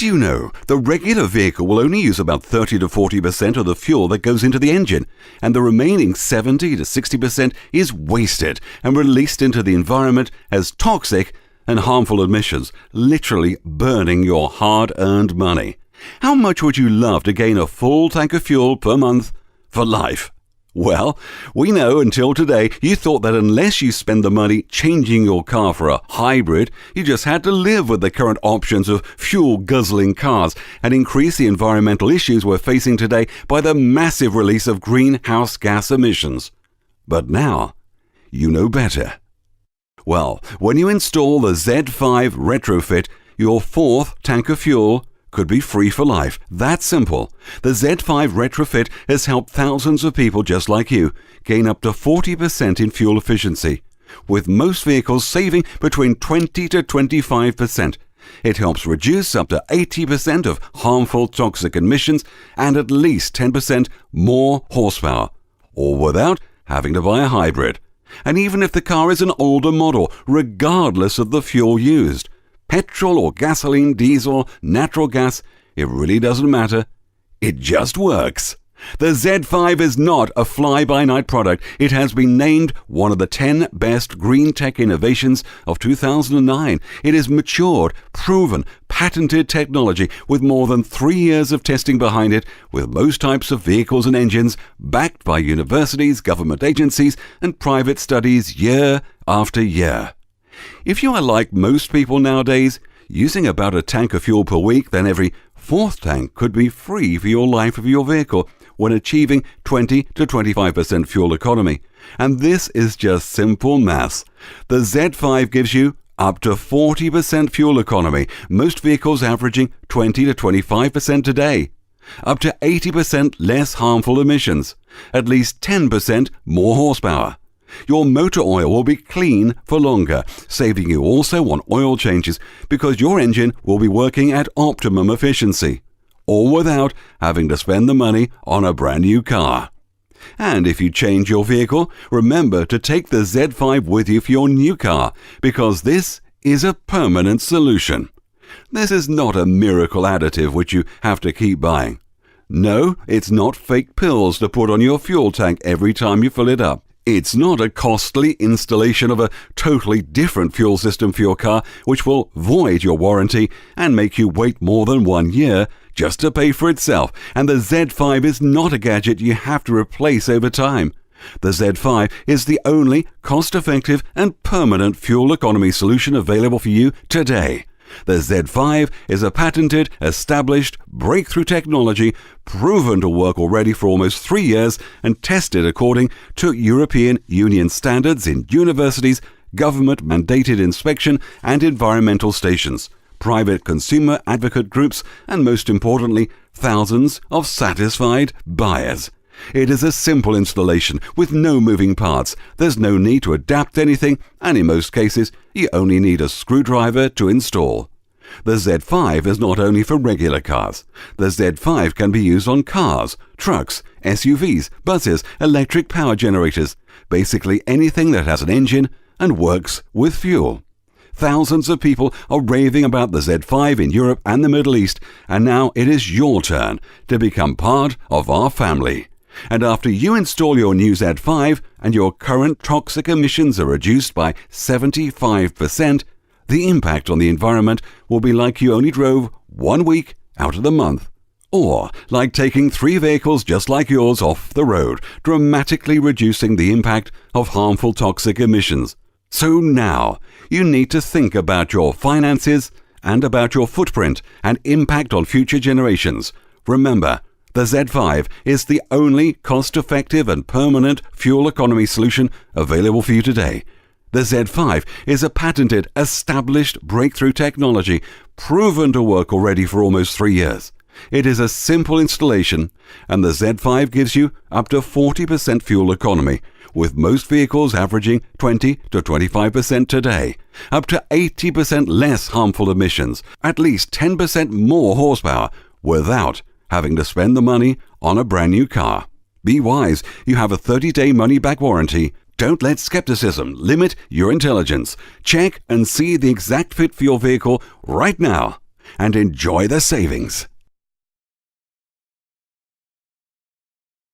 you know the regular vehicle will only use about 30 to 40% of the fuel that goes into the engine, and the remaining 70 to 60% is wasted and released into the environment as toxic and harmful emissions, literally burning your hard-earned money. How much would you love to gain a full tank of fuel per month for life? Well, we know until today you thought that unless you spend the money changing your car for a hybrid, you just had to live with the current options of fuel-guzzling cars and increase the environmental issues we're facing today by the massive release of greenhouse gas emissions. But now, you know better. Well, when you install the Z5 retrofit, your fourth tank of fuel could be free for life. That's simple. The Z5 retrofit has helped thousands of people just like you gain up to 40% in fuel efficiency, with most vehicles saving between 20 to 25%. It helps reduce up to 80% of harmful toxic emissions and at least 10% more horsepower, all without having to buy a hybrid. And even if the car is an older model, regardless of the fuel used, petrol or gasoline, diesel, natural gas, it really doesn't matter. It just works. The Z5 is not a fly-by-night product. It has been named one of the 10 best green tech innovations of 2009. It is matured, proven, patented technology with more than 3 years of testing behind it, with most types of vehicles and engines backed by universities, government agencies, and private studies year after year. If you are like most people nowadays, using about a tank of fuel per week, then every fourth tank could be free for your life of your vehicle when achieving 20 to 25% fuel economy. And this is just simple maths. The Z5 gives you up to 40% fuel economy, most vehicles averaging 20 to 25% today. Up to 80% less harmful emissions, at least 10% more horsepower. Your motor oil will be clean for longer, saving you also on oil changes because your engine will be working at optimum efficiency, all without having to spend the money on a brand new car. And if you change your vehicle, remember to take the Z5 with you for your new car because this is a permanent solution. This is not a miracle additive which you have to keep buying. No, it's not fake pills to put on your fuel tank every time you fill it up. It's not a costly installation of a totally different fuel system for your car which will void your warranty and make you wait more than 1 year just to pay for itself. And the Z5 is not a gadget you have to replace over time. The Z5 is the only cost-effective and permanent fuel economy solution available for you today. The Z5 is a patented, established, breakthrough technology proven to work already for almost 3 years and tested according to European Union standards in universities, government-mandated inspection and environmental stations, private consumer advocate groups, and most importantly, thousands of satisfied buyers. It is a simple installation with no moving parts. There's no need to adapt anything, and in most cases, you only need a screwdriver to install. The Z5 is not only for regular cars. The Z5 can be used on cars, trucks, SUVs, buses, electric power generators, basically anything that has an engine and works with fuel. Thousands of people are raving about the Z5 in Europe and the Middle East, and now it is your turn to become part of our family. And after you install your new Z5 and your current toxic emissions are reduced by 75%, the impact on the environment will be like you only drove 1 week out of the month. Or like taking 3 vehicles just like yours off the road, dramatically reducing the impact of harmful toxic emissions. So now, you need to think about your finances and about your footprint and impact on future generations. Remember, the Z5 is the only cost-effective and permanent fuel economy solution available for you today. The Z5 is a patented, established breakthrough technology proven to work already for almost 3 years. It is a simple installation, and the Z5 gives you up to 40% fuel economy, with most vehicles averaging 20 to 25% today, up to 80% less harmful emissions, at least 10% more horsepower, without having to spend the money on a brand new car. Be wise, you have a 30-day money-back warranty. Don't let skepticism limit your intelligence. Check and see the exact fit for your vehicle right now. and enjoy the savings.